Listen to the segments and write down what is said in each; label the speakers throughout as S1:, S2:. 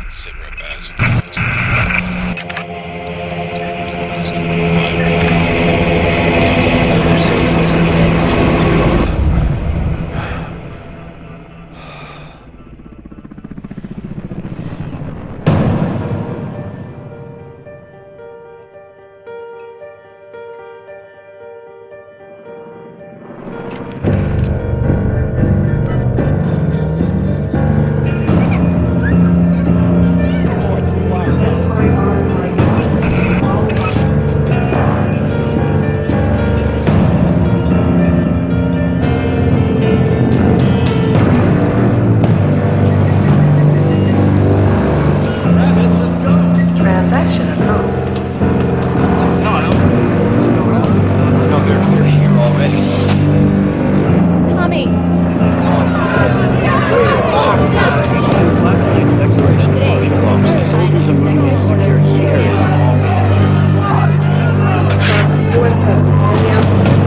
S1: Sit rep as follows.
S2: Transaction approved.
S3: No, they're here already.
S4: Tommy!
S3: Since last night's declaration of martial law, soldiers are moving into secure key areas along
S2: Response to UN presence on the outskirts.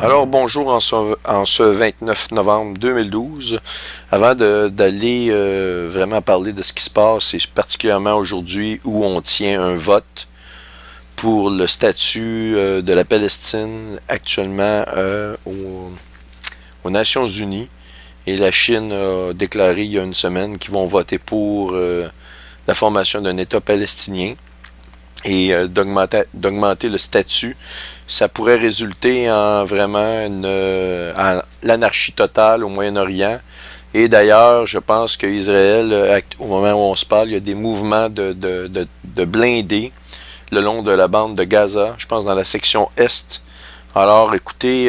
S5: Alors bonjour en ce 29 novembre 2012. Avant d'aller vraiment parler de ce qui se passe, et particulièrement aujourd'hui où on tient un vote pour le statut de la Palestine actuellement aux Nations Unies. Et la Chine a déclaré il y a une semaine qu'ils vont voter pour la formation d'un État palestinien et d'augmenter le statut. Ça pourrait résulter en vraiment en l'anarchie totale au Moyen-Orient. Et d'ailleurs, je pense qu'Israël, au moment où on se parle, il y a des mouvements de blindés le long de la bande de Gaza, je pense dans la section Est. Alors, écoutez,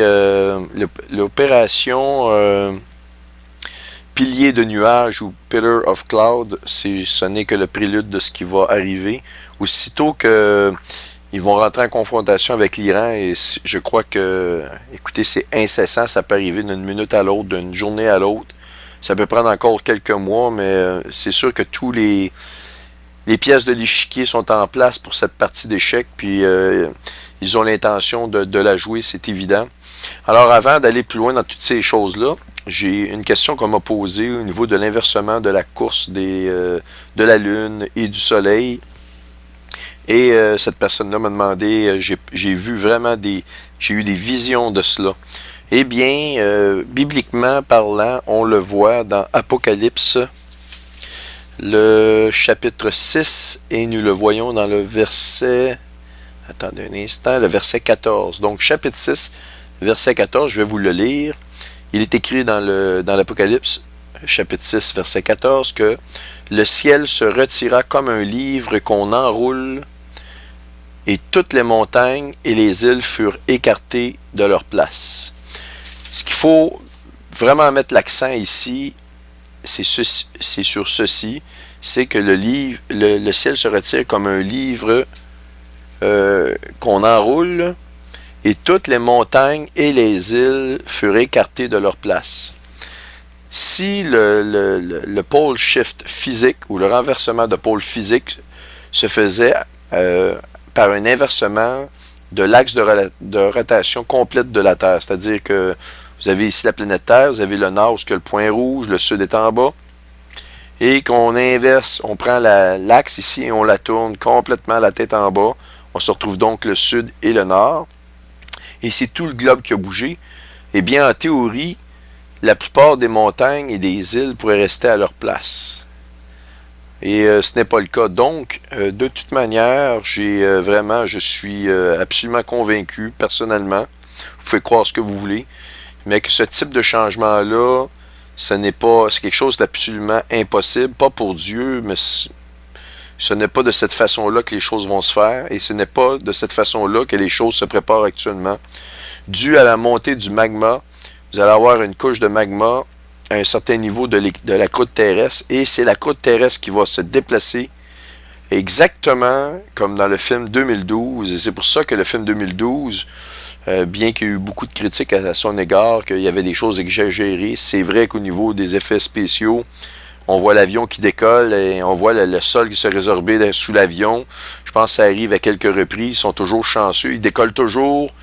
S5: l'opération Pilier de nuages ou Pillar of Cloud, ce n'est que le prélude de ce qui va arriver. Aussitôt que ils vont rentrer en confrontation avec l'Iran, et je crois que, écoutez, c'est incessant, ça peut arriver d'une minute à l'autre, d'une journée à l'autre. Ça peut prendre encore quelques mois, mais c'est sûr que tous les pièces de l'échiquier sont en place pour cette partie d'échecs, puis ils ont l'intention de la jouer, c'est évident. Alors, avant d'aller plus loin dans toutes ces choses-là, j'ai une question qu'on m'a posée au niveau de l'inversement de la course de la Lune et du Soleil. Et cette personne-là m'a demandé, j'ai vu vraiment j'ai eu des visions de cela. Eh bien, bibliquement parlant, on le voit dans Apocalypse, le chapitre 6, et nous le voyons dans le verset, attendez un instant, le verset 14. Donc, chapitre 6, verset 14, je vais vous le lire. Il est écrit dans l'Apocalypse, chapitre 6, verset 14, que le ciel se retira comme un livre qu'on enroule, et toutes les montagnes et les îles furent écartées de leur place. Ce qu'il faut vraiment mettre l'accent ici, c'est sur ceci, c'est que le ciel se retire comme un livre qu'on enroule, et toutes les montagnes et les îles furent écartées de leur place. Si le pôle shift physique ou le renversement de pôle physique se faisait par un inversement de l'axe de rotation complète de la Terre, c'est-à-dire que vous avez ici la planète Terre, vous avez le nord où il y a le point rouge, le sud est en bas, et qu'on inverse, on prend l'axe ici et on la tourne complètement la tête en bas, on se retrouve donc le sud et le nord, et c'est tout le globe qui a bougé. Eh bien, en théorie, la plupart des montagnes et des îles pourraient rester à leur place. Et ce n'est pas le cas. Donc, de toute manière, je suis absolument convaincu, personnellement, vous pouvez croire ce que vous voulez, mais que ce type de changement-là, c'est quelque chose d'absolument impossible, pas pour Dieu, mais ce n'est pas de cette façon-là que les choses vont se faire, et ce n'est pas de cette façon-là que les choses se préparent actuellement. Dû à la montée du magma, vous allez avoir une couche de magma à un certain niveau de la croûte terrestre, et c'est la croûte terrestre qui va se déplacer exactement comme dans le film 2012, et c'est pour ça que le film 2012, bien qu'il y ait eu beaucoup de critiques à son égard, qu'il y avait des choses exagérées, c'est vrai qu'au niveau des effets spéciaux, On voit l'avion qui décolle et on voit le sol qui se résorber sous l'avion. Je pense que ça arrive à quelques reprises. Ils sont toujours chanceux. Ils décollent toujours,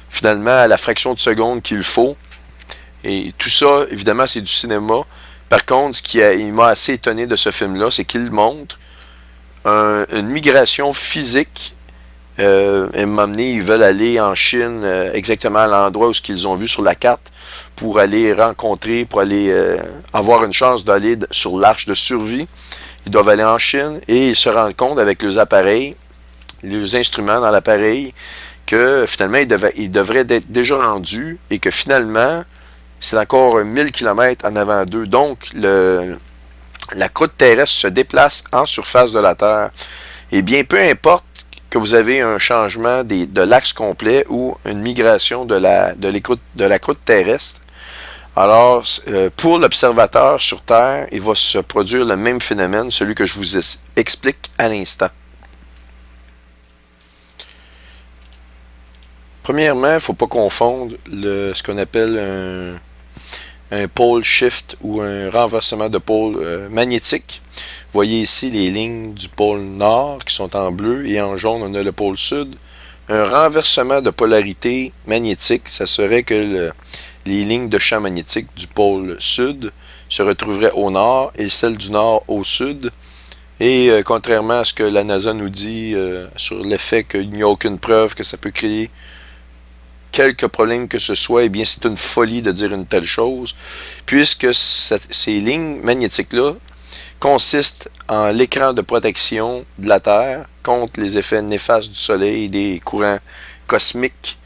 S5: finalement, à la fraction de seconde qu'il faut. Et tout ça, évidemment, c'est du cinéma. Par contre, il m'a assez étonné de ce film-là, c'est qu'il montre une migration physique. Ils veulent aller en Chine, exactement à l'endroit où ce qu'ils ont vu sur la carte, pour aller rencontrer, pour aller avoir une chance d'aller sur l'arche de survie. Ils doivent aller en Chine et ils se rendent compte avec leurs appareils, les instruments dans l'appareil, que finalement ils devraient être déjà rendus et que finalement c'est encore 1000 km en avant d'eux. Donc la croûte terrestre se déplace en surface de la Terre. Et bien, peu importe que vous avez un changement de l'axe complet ou une migration de la croûte terrestre, alors pour l'observateur sur Terre, il va se produire le même phénomène, celui que je vous explique à l'instant. Premièrement, il ne faut pas confondre ce qu'on appelle un pole shift ou un renversement de pôle magnétique. Vous voyez ici les lignes du pôle nord qui sont en bleu et en jaune on a le pôle sud. Un renversement de polarité magnétique, ça serait que les lignes de champ magnétique du pôle sud se retrouveraient au nord et celles du nord au sud. Et contrairement à ce que la NASA nous dit sur l'effet qu'il n'y a aucune preuve que ça peut créer quelque problème que ce soit, eh bien c'est une folie de dire une telle chose, puisque ces lignes magnétiques-là consistent en l'écran de protection de la Terre contre les effets néfastes du Soleil et des courants cosmiques.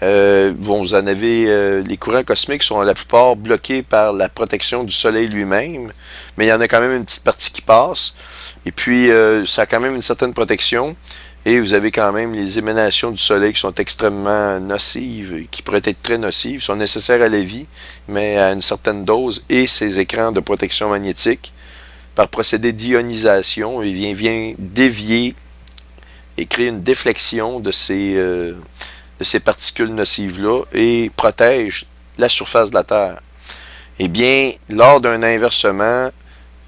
S5: Vous en avez, les courants cosmiques sont la plupart bloqués par la protection du Soleil lui-même, mais il y en a quand même une petite partie qui passe, et puis ça a quand même une certaine protection. Et vous avez quand même les émanations du Soleil qui sont extrêmement nocives, qui pourraient être très nocives, sont nécessaires à la vie, mais à une certaine dose. Et ces écrans de protection magnétique, par procédé d'ionisation, il vient dévier et créer une déflexion de ces particules nocives-là et protège la surface de la Terre. Eh bien, lors d'un inversement,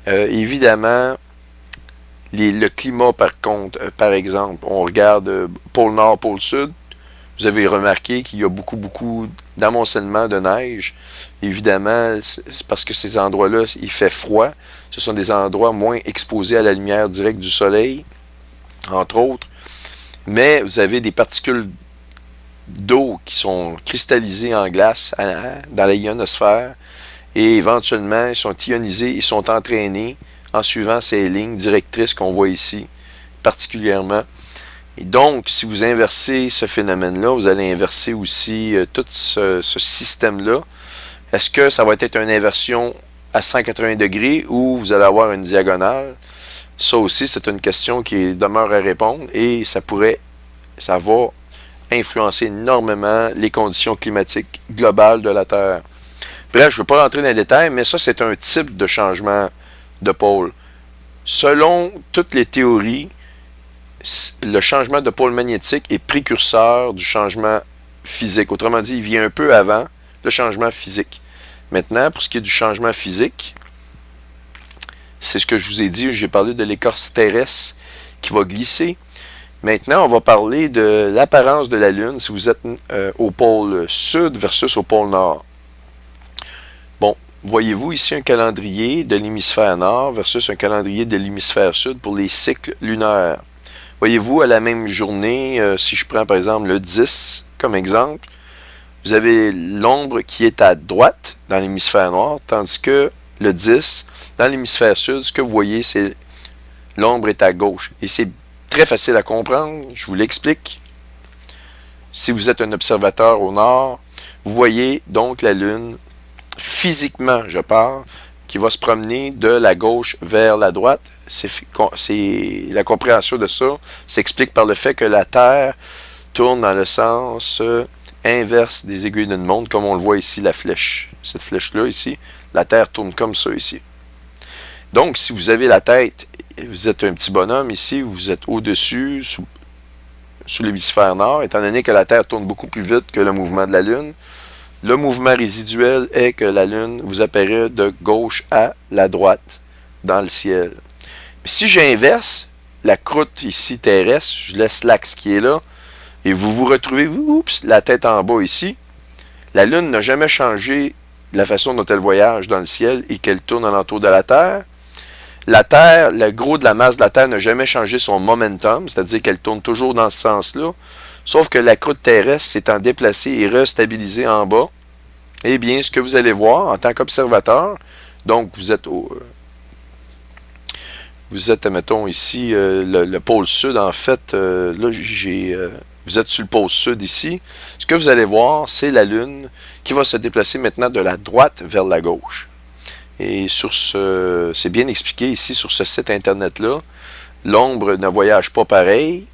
S5: évidemment, le climat, par contre, par exemple, on regarde pôle nord, pôle sud, vous avez remarqué qu'il y a beaucoup d'amoncellement de neige. Évidemment, c'est parce que ces endroits-là, il fait froid. Ce sont des endroits moins exposés à la lumière directe du soleil, entre autres. Mais vous avez des particules d'eau qui sont cristallisées en glace dans la ionosphère. Et éventuellement, ils sont ionisés, ils sont entraînés en suivant ces lignes directrices qu'on voit ici, particulièrement. Et donc, si vous inversez ce phénomène-là, vous allez inverser aussi tout ce système-là. Est-ce que ça va être une inversion à 180 degrés ou vous allez avoir une diagonale? Ça aussi, c'est une question qui demeure à répondre et ça va influencer énormément les conditions climatiques globales de la Terre. Bref, je ne veux pas rentrer dans les détails, mais ça, c'est un type de changement de pôle. Selon toutes les théories, le changement de pôle magnétique est précurseur du changement physique. Autrement dit, il vient un peu avant le changement physique. Maintenant, pour ce qui est du changement physique, c'est ce que je vous ai dit, j'ai parlé de l'écorce terrestre qui va glisser. Maintenant, on va parler de l'apparence de la Lune si vous êtes au pôle sud versus au pôle nord. Bon, voyez-vous ici un calendrier de l'hémisphère nord versus un calendrier de l'hémisphère sud pour les cycles lunaires. Voyez-vous, à la même journée, si je prends par exemple le 10 comme exemple, vous avez l'ombre qui est à droite dans l'hémisphère nord, tandis que le 10, dans l'hémisphère sud, ce que vous voyez, c'est l'ombre est à gauche. Et c'est très facile à comprendre, je vous l'explique. Si vous êtes un observateur au nord, vous voyez donc la Lune, physiquement je parle, qui va se promener de la gauche vers la droite. La compréhension de ça s'explique par le fait que la Terre tourne dans le sens inverse des aiguilles d'une montre, comme on le voit ici, la flèche. Cette flèche-là, ici, la Terre tourne comme ça, ici. Donc, si vous avez la tête, vous êtes un petit bonhomme ici, vous êtes au-dessus, sous l'hémisphère nord, étant donné que la Terre tourne beaucoup plus vite que le mouvement de la Lune. Le mouvement résiduel est que la Lune vous apparaît de gauche à la droite, dans le ciel. Si j'inverse la croûte ici terrestre, je laisse l'axe qui est là, et vous vous retrouvez, oups, la tête en bas ici, la Lune n'a jamais changé la façon dont elle voyage dans le ciel et qu'elle tourne alentour de la Terre. La Terre, le gros de la masse de la Terre n'a jamais changé son momentum, c'est-à-dire qu'elle tourne toujours dans ce sens-là, sauf que la croûte terrestre s'étant déplacée et restabilisée en bas, eh bien, ce que vous allez voir en tant qu'observateur, donc vous êtes mettons, ici, le pôle sud, en fait, là, vous êtes sur le pôle sud ici. Ce que vous allez voir, c'est la Lune qui va se déplacer maintenant de la droite vers la gauche. Et c'est bien expliqué ici sur ce site internet-là. L'ombre ne voyage pas pareil.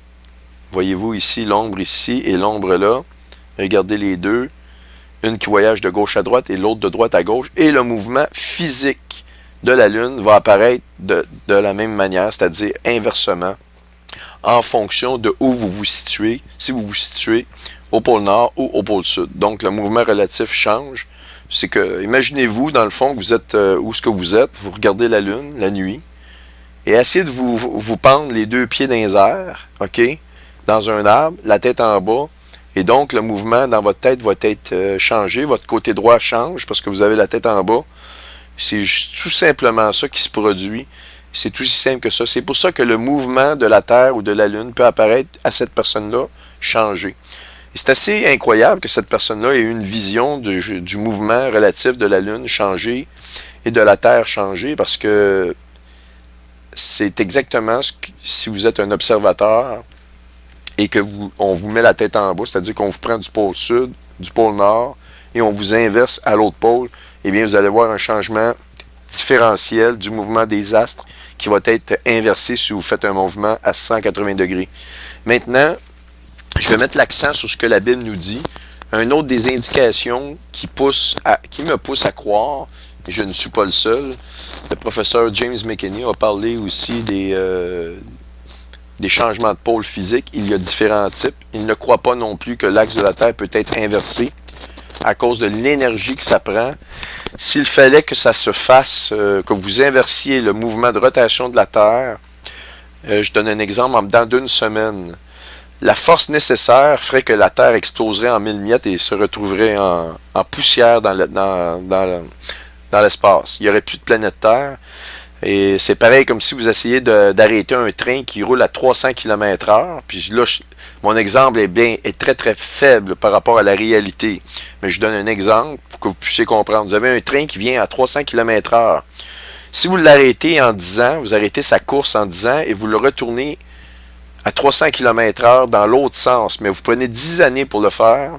S5: Voyez-vous ici, l'ombre ici et l'ombre là. Regardez les deux. Une qui voyage de gauche à droite et l'autre de droite à gauche. Et le mouvement physique de la Lune va apparaître de la même manière, c'est-à-dire inversement, en fonction de où vous vous situez, si vous vous situez au pôle nord ou au pôle sud. Donc, le mouvement relatif change. C'est que, imaginez-vous, dans le fond, que vous êtes où est-ce que vous êtes, vous regardez la Lune, la nuit, et essayez de vous pendre les deux pieds dans les airs, OK, dans un arbre, la tête en bas, et donc, le mouvement dans votre tête va être changé, votre côté droit change parce que vous avez la tête en bas. C'est tout simplement ça qui se produit. C'est tout aussi simple que ça. C'est pour ça que le mouvement de la Terre ou de la Lune peut apparaître à cette personne-là changé. Et c'est assez incroyable que cette personne-là ait une vision du mouvement relatif de la Lune changé et de la Terre changé parce que c'est exactement ce que, si vous êtes un observateur et que on vous met la tête en bas, c'est-à-dire qu'on vous prend du pôle sud, du pôle nord et on vous inverse à l'autre pôle, eh bien, vous allez voir un changement différentiel du mouvement des astres qui va être inversé si vous faites un mouvement à 180 degrés. Maintenant, je vais mettre l'accent sur ce que la Bible nous dit. Un autre des indications qui me pousse à croire, et je ne suis pas le seul, le professeur James McKinney a parlé aussi des changements de pôle physique. Il y a différents types. Il ne croit pas non plus que l'axe de la Terre peut être inversé à cause de l'énergie que ça prend. S'il fallait que ça se fasse, que vous inversiez le mouvement de rotation de la Terre, je donne un exemple, en dedans d'une semaine, la force nécessaire ferait que la Terre exploserait en 1000 miettes et se retrouverait en poussière dans l'espace. Il n'y aurait plus de planète Terre. Et c'est pareil comme si vous essayez d'arrêter un train qui roule à 300 km/h. Puis là, mon exemple est très très faible par rapport à la réalité. Mais je donne un exemple pour que vous puissiez comprendre. Vous avez un train qui vient à 300 km/h. Si vous l'arrêtez en 10 ans, vous arrêtez sa course en 10 ans et vous le retournez à 300 km/h dans l'autre sens, mais vous prenez 10 années pour le faire,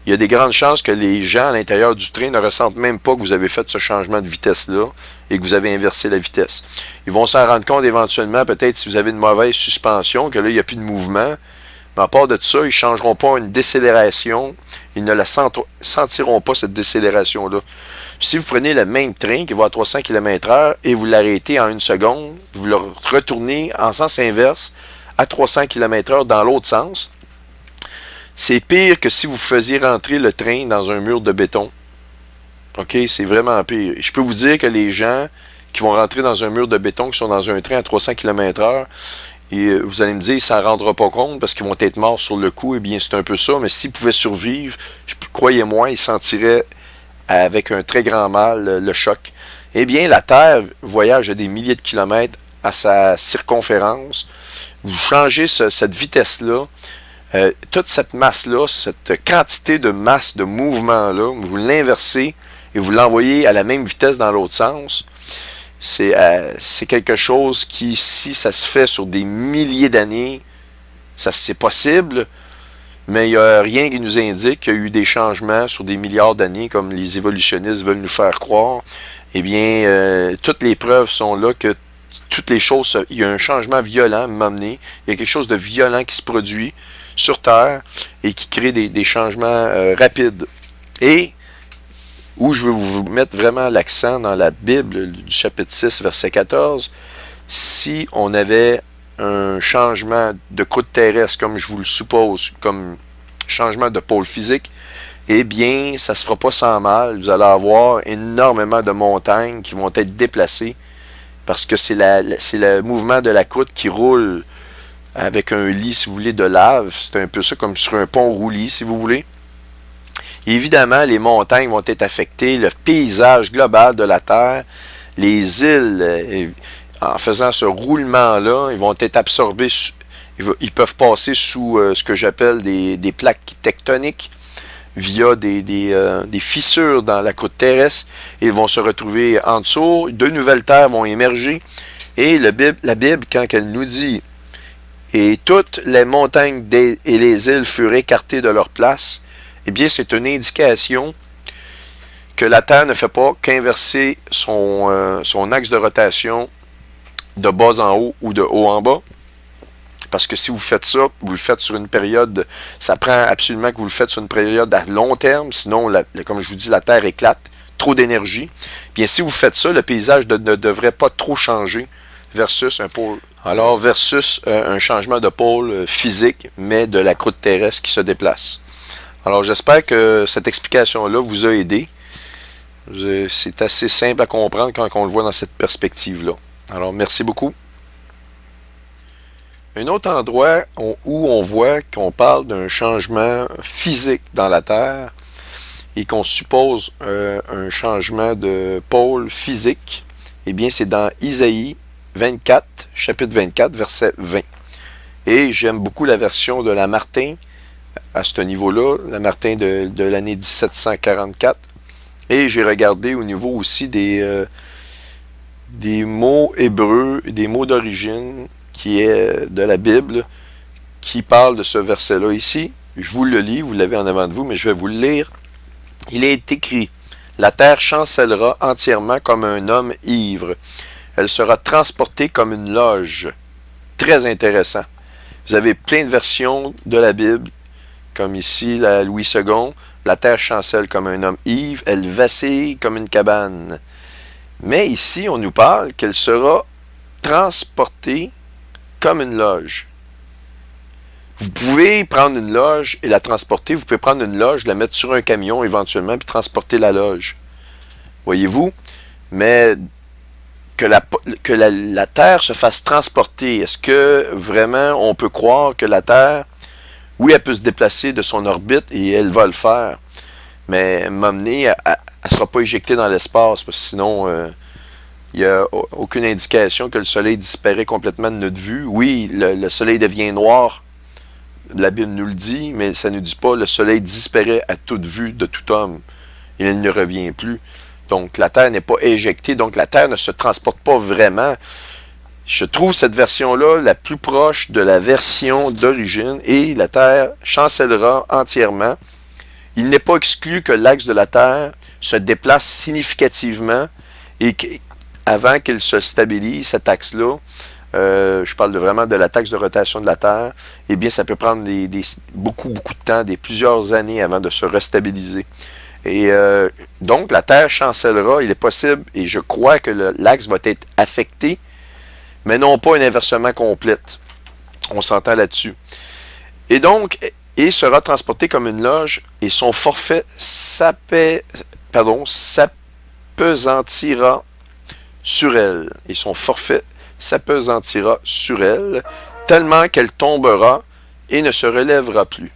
S5: il y a des grandes chances que les gens à l'intérieur du train ne ressentent même pas que vous avez fait ce changement de vitesse-là et que vous avez inversé la vitesse. Ils vont s'en rendre compte éventuellement, peut-être si vous avez une mauvaise suspension, que là, il n'y a plus de mouvement. Mais à part de ça, ils ne changeront pas une décélération. Ils ne la sentiront pas, cette décélération-là. Si vous prenez le même train qui va à 300 km/h et vous l'arrêtez en une seconde, vous le retournez en sens inverse à 300 km/h dans l'autre sens, c'est pire que si vous faisiez rentrer le train dans un mur de béton. OK? C'est vraiment pire. Je peux vous dire que les gens qui vont rentrer dans un mur de béton, qui sont dans un train à 300 km/h, et vous allez me dire, ils ne s'en rendront pas compte parce qu'ils vont être morts sur le coup. Eh bien, c'est un peu ça. Mais s'ils pouvaient survivre, croyez-moi, ils sentiraient avec un très grand mal le choc. Eh bien, la Terre voyage à des milliers de kilomètres à sa circonférence. Vous changez cette vitesse-là, toute cette masse-là, cette quantité de masse, de mouvement-là, vous l'inversez et vous l'envoyez à la même vitesse dans l'autre sens. C'est quelque chose qui, si ça se fait sur des milliers d'années, c'est possible, mais il n'y a rien qui nous indique qu'il y a eu des changements sur des milliards d'années, comme les évolutionnistes veulent nous faire croire. Eh bien, toutes les preuves sont là que toutes les choses, il y a un changement violent à m'amener, il y a quelque chose de violent qui se produit sur Terre et qui crée des changements rapides. Et où je veux vous mettre vraiment l'accent dans la Bible du chapitre 6, verset 14, si on avait un changement de croûte terrestre, comme je vous le suppose, comme changement de pôle physique, eh bien, ça ne se fera pas sans mal. Vous allez avoir énormément de montagnes qui vont être déplacées. parce que c'est le mouvement de la croûte qui roule avec un lit, si vous voulez, de lave. C'est un peu ça comme sur un pont roulis, si vous voulez. Et évidemment, les montagnes vont être affectées, le paysage global de la Terre, les îles, en faisant ce roulement-là, ils vont être absorbés, ils peuvent passer sous ce que j'appelle des plaques tectoniques via des fissures dans la croûte terrestre. Ils vont se retrouver en dessous, de nouvelles terres vont émerger. Et la Bible, quand elle nous dit « Et toutes les montagnes et les îles furent écartées de leur place », eh bien, c'est une indication que la Terre ne fait pas qu'inverser son axe de rotation de bas en haut ou de haut en bas. Parce que si vous faites ça, vous le faites sur une période, ça prend absolument que vous le faites sur une période à long terme, sinon, comme je vous dis, la Terre éclate, trop d'énergie. Bien, si vous faites ça, le paysage ne devrait pas trop changer versus un pôle. Alors, versus un changement de pôle physique, mais de la croûte terrestre qui se déplace. Alors, j'espère que cette explication-là vous a aidé. C'est assez simple à comprendre quand on le voit dans cette perspective-là. Alors, merci beaucoup. Un autre endroit où on voit qu'on parle d'un changement physique dans la Terre et qu'on suppose un changement de pôle physique, eh bien, c'est dans Isaïe 24, chapitre 24, verset 20. Et j'aime beaucoup la version de la Martin à ce niveau-là, la Martin de l'année 1744. Et j'ai regardé au niveau aussi des mots hébreux, des mots d'origine qui est de la Bible, qui parle de ce verset-là ici. Je vous le lis, vous l'avez en avant de vous, mais je vais vous le lire. Il est écrit, « La terre chancellera entièrement comme un homme ivre. Elle sera transportée comme une loge. » Très intéressant. Vous avez plein de versions de la Bible, comme ici, la Louis II. La terre chancelle comme un homme ivre, elle vacille comme une cabane. Mais ici, on nous parle qu'elle sera transportée comme une loge. Vous pouvez prendre une loge et la transporter. Vous pouvez prendre une loge, la mettre sur un camion éventuellement, puis transporter la loge. Voyez-vous? Mais que la Terre se fasse transporter, est-ce que vraiment on peut croire que la Terre, oui, elle peut se déplacer de son orbite et elle va le faire, mais m'amener, elle ne sera pas éjectée dans l'espace, parce que sinon, il n'y a aucune indication que le Soleil disparaît complètement de notre vue. Oui, le Soleil devient noir, la Bible nous le dit, mais ça ne nous dit pas le Soleil disparaît à toute vue de tout homme. Et il ne revient plus. Donc, la Terre n'est pas éjectée. Donc, la Terre ne se transporte pas vraiment. Je trouve cette version-là la plus proche de la version d'origine. Et la Terre chancellera entièrement. Il n'est pas exclu que l'axe de la Terre se déplace significativement et avant qu'il se stabilise, cet axe-là, je parle vraiment de l'axe de rotation de la Terre, eh bien, ça peut prendre beaucoup de temps, plusieurs années avant de se restabiliser. Et donc, la Terre chancellera, il est possible, et je crois que l'axe va être affecté, mais non pas un inversement complet. On s'entend là-dessus. Et donc, il sera transporté comme une loge, et son forfait s'apesantira sur elle. Et son forfait s'apesantira sur elle, tellement qu'elle tombera et ne se relèvera plus.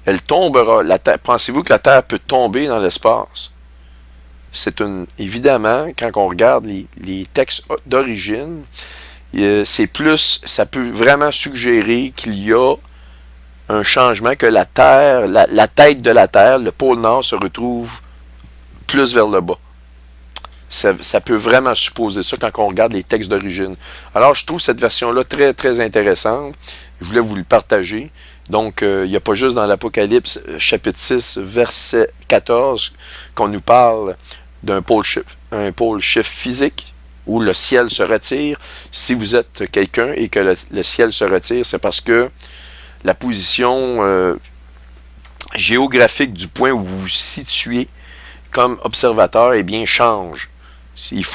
S5: Elle tombera. Pensez-vous que la Terre peut tomber dans l'espace? Évidemment, quand on regarde les textes d'origine, ça peut vraiment suggérer qu'il y a un changement, que la Terre, la tête de la Terre, le pôle Nord, se retrouve plus vers le bas. Ça peut vraiment supposer ça quand on regarde les textes d'origine. Alors, je trouve cette version-là très, très intéressante. Je voulais vous le partager. Donc, il n'y a pas juste dans l'Apocalypse, chapitre 6, verset 14, qu'on nous parle d'un pôle shift physique, où le ciel se retire. Si vous êtes quelqu'un et que le ciel se retire, c'est parce que la position géographique du point où vous vous situez comme observateur, eh bien, change. Il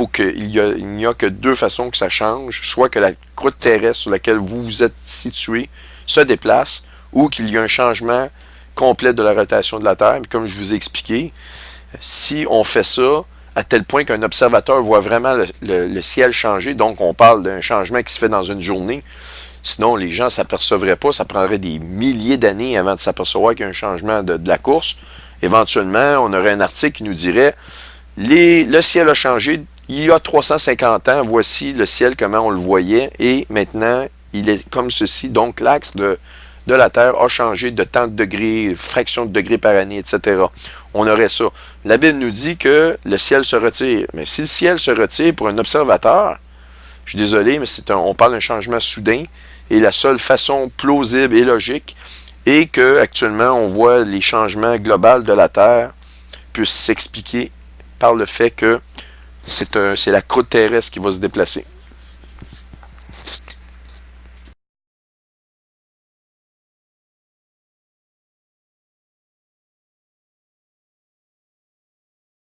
S5: n'y a que deux façons que ça change, soit que la croûte terrestre sur laquelle vous vous êtes situé se déplace, ou qu'il y a un changement complet de la rotation de la Terre. Mais comme je vous ai expliqué, si on fait ça à tel point qu'un observateur voit vraiment le ciel changer. Donc, on parle d'un changement qui se fait dans une journée. Sinon, les gens ne s'apercevraient pas. Ça prendrait des milliers d'années avant de s'apercevoir qu'il y a un changement de la course. Éventuellement, on aurait un article qui nous dirait le ciel a changé. Il y a 350 ans, voici le ciel, comment on le voyait. Et maintenant, il est comme ceci. Donc, l'axe de la Terre a changé de tant de degrés, fraction de degrés par année, etc. On aurait ça. La Bible nous dit que le ciel se retire. Mais si le ciel se retire pour un observateur, je suis désolé, mais on parle d'un changement soudain. Et la seule façon plausible et logique est qu'actuellement, on voit les changements globaux de la Terre puissent s'expliquer par le fait que c'est la croûte terrestre qui va se déplacer.